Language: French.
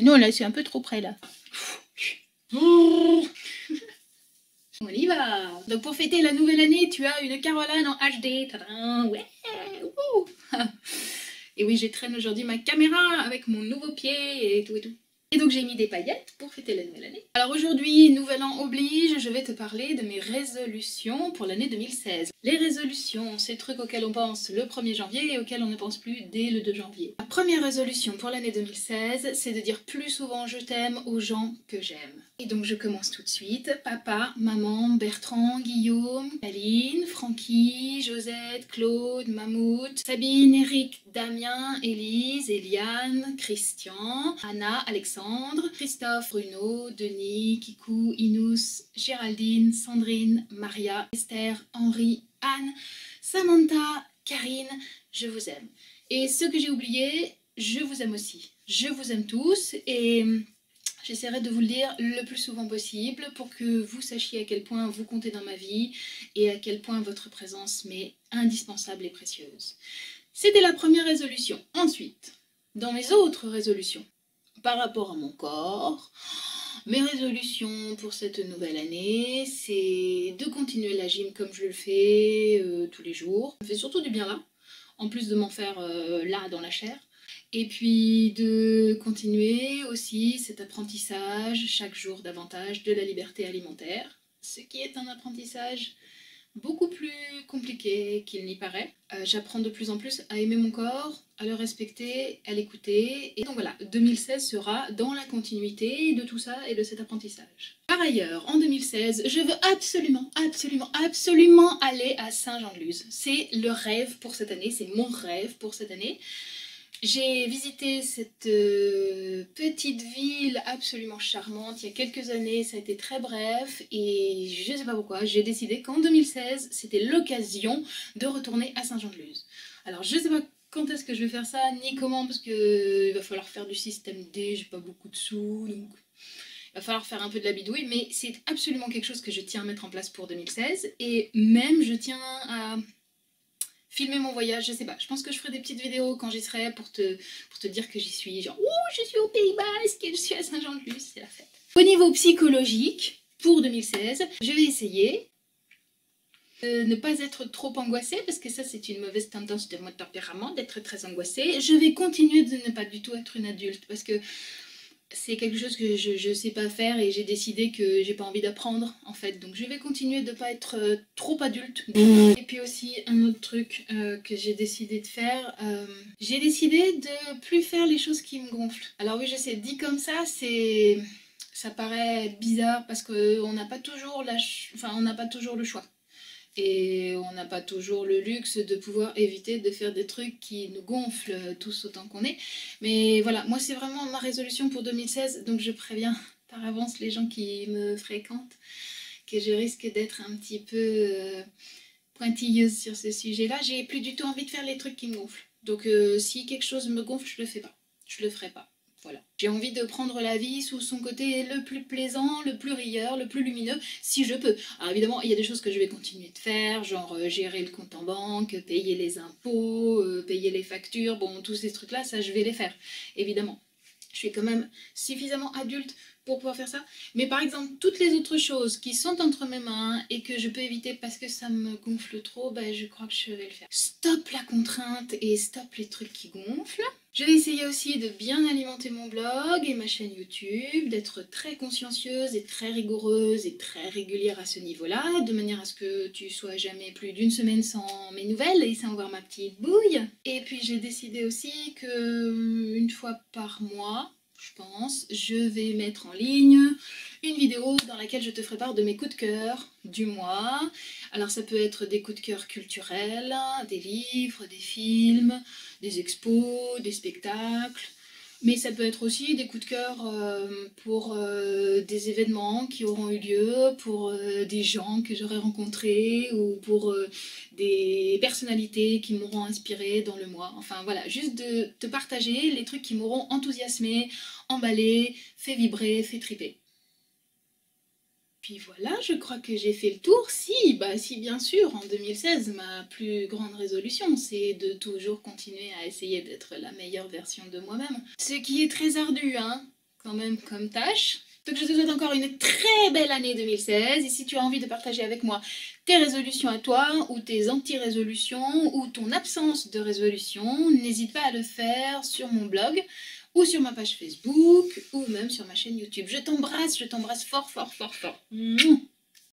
Non, là, c'est un peu trop près, là. On y va. Donc, pour fêter la nouvelle année, tu as une Caroline en HD. Tadam, ouais. Et oui, j'étraîne aujourd'hui ma caméra avec mon nouveau pied et tout et tout. Et donc j'ai mis des paillettes pour fêter la nouvelle année. Alors aujourd'hui, nouvel an oblige, je vais te parler de mes résolutions pour l'année 2016. Les résolutions, c'est le truc auquel on pense le 1er janvier et auquel on ne pense plus dès le 2 janvier. Ma première résolution pour l'année 2016, c'est de dire plus souvent je t'aime aux gens que j'aime. Et donc je commence tout de suite. Papa, maman, Bertrand, Guillaume, Aline, Francky, Josette, Claude, Mammouth, Sabine, Eric, Damien, Élise, Eliane, Christian, Anna, Alexandre, Christophe, Bruno, Denis, Kikou, Inous, Géraldine, Sandrine, Maria, Esther, Henri, Anne, Samantha, Karine, je vous aime. Et ceux que j'ai oubliés, je vous aime aussi. Je vous aime tous et j'essaierai de vous le dire le plus souvent possible pour que vous sachiez à quel point vous comptez dans ma vie et à quel point votre présence m'est indispensable et précieuse. C'était la première résolution. Ensuite, dans mes autres résolutions, par rapport à mon corps, mes résolutions pour cette nouvelle année, c'est de continuer la gym comme je le fais tous les jours. Ça me fait surtout du bien là, en plus de m'en faire là dans la chair. Et puis de continuer aussi cet apprentissage chaque jour davantage de la liberté alimentaire, ce qui est un apprentissage beaucoup plus compliqué qu'il n'y paraît. J'apprends de plus en plus à aimer mon corps, à le respecter, à l'écouter. Et donc voilà, 2016 sera dans la continuité de tout ça et de cet apprentissage. Par ailleurs, en 2016, je veux absolument aller à Saint-Jean-de-Luz. C'est le rêve pour cette année, c'est mon rêve pour cette année. J'ai visité cette petite ville absolument charmante il y a quelques années, ça a été très bref et je ne sais pas pourquoi, j'ai décidé qu'en 2016, c'était l'occasion de retourner à Saint-Jean-de-Luz. Alors je ne sais pas quand est-ce que je vais faire ça, ni comment, parce qu'il va falloir faire du système D, j'ai pas beaucoup de sous, donc il va falloir faire un peu de la bidouille, mais c'est absolument quelque chose que je tiens à mettre en place pour 2016 et même je tiens à filmer mon voyage, je sais pas. Je pense que je ferai des petites vidéos quand j'y serai pour te dire que j'y suis. Genre, ouh, je suis au Pays Basque et je suis à Saint-Jean-de-Luz, c'est la fête. Au niveau psychologique, pour 2016, je vais essayer de ne pas être trop angoissée, parce que ça c'est une mauvaise tendance de mon tempérament, d'être très angoissée. Je vais continuer de ne pas du tout être une adulte, parce que c'est quelque chose que je ne sais pas faire et j'ai décidé que j'ai pas envie d'apprendre en fait. Donc je vais continuer de ne pas être trop adulte. Et puis aussi un autre truc que j'ai décidé de faire, j'ai décidé de plus faire les choses qui me gonflent. Alors oui je sais, dit comme ça paraît bizarre parce qu'on n'a pas toujours on n'a pas toujours le choix. Et on n'a pas toujours le luxe de pouvoir éviter de faire des trucs qui nous gonflent tous autant qu'on est. Mais voilà, moi c'est vraiment ma résolution pour 2016, donc je préviens par avance les gens qui me fréquentent que je risque d'être un petit peu pointilleuse sur ce sujet-là. J'ai plus du tout envie de faire les trucs qui me gonflent. Donc si quelque chose me gonfle, je le fais pas. Je le ferai pas. Voilà. J'ai envie de prendre la vie sous son côté le plus plaisant, le plus rieur, le plus lumineux, si je peux. Alors évidemment, il y a des choses que je vais continuer de faire, genre gérer le compte en banque, payer les impôts, payer les factures, bon, tous ces trucs-là, ça je vais les faire, évidemment. Je suis quand même suffisamment adulte pour pouvoir faire ça. Mais par exemple, toutes les autres choses qui sont entre mes mains et que je peux éviter parce que ça me gonfle trop, ben, je crois que je vais le faire. Stop la contrainte et stop les trucs qui gonflent. Je vais essayer aussi de bien alimenter mon blog et ma chaîne YouTube, d'être très consciencieuse et très rigoureuse et très régulière à ce niveau-là, de manière à ce que tu sois jamais plus d'une semaine sans mes nouvelles et sans voir ma petite bouille. Et puis j'ai décidé aussi que une fois par mois, je pense, je vais mettre en ligne une vidéo dans laquelle je te ferai part de mes coups de cœur du mois. Alors ça peut être des coups de cœur culturels, des livres, des films, des expos, des spectacles, mais ça peut être aussi des coups de cœur pour des événements qui auront eu lieu, pour des gens que j'aurai rencontrés ou pour des personnalités qui m'auront inspiré dans le mois. Enfin voilà, juste de te partager les trucs qui m'auront enthousiasmé, emballé, fait vibrer, fait triper. Puis voilà, je crois que j'ai fait le tour. Si bien sûr, en 2016, ma plus grande résolution, c'est de toujours continuer à essayer d'être la meilleure version de moi-même. Ce qui est très ardu, hein. quand même comme tâche. Donc je te souhaite encore une très belle année 2016 et si tu as envie de partager avec moi tes résolutions à toi ou tes anti-résolutions ou ton absence de résolution, n'hésite pas à le faire sur mon blog ou sur ma page Facebook ou même sur ma chaîne YouTube. Je t'embrasse fort fort fort fort. Mouah.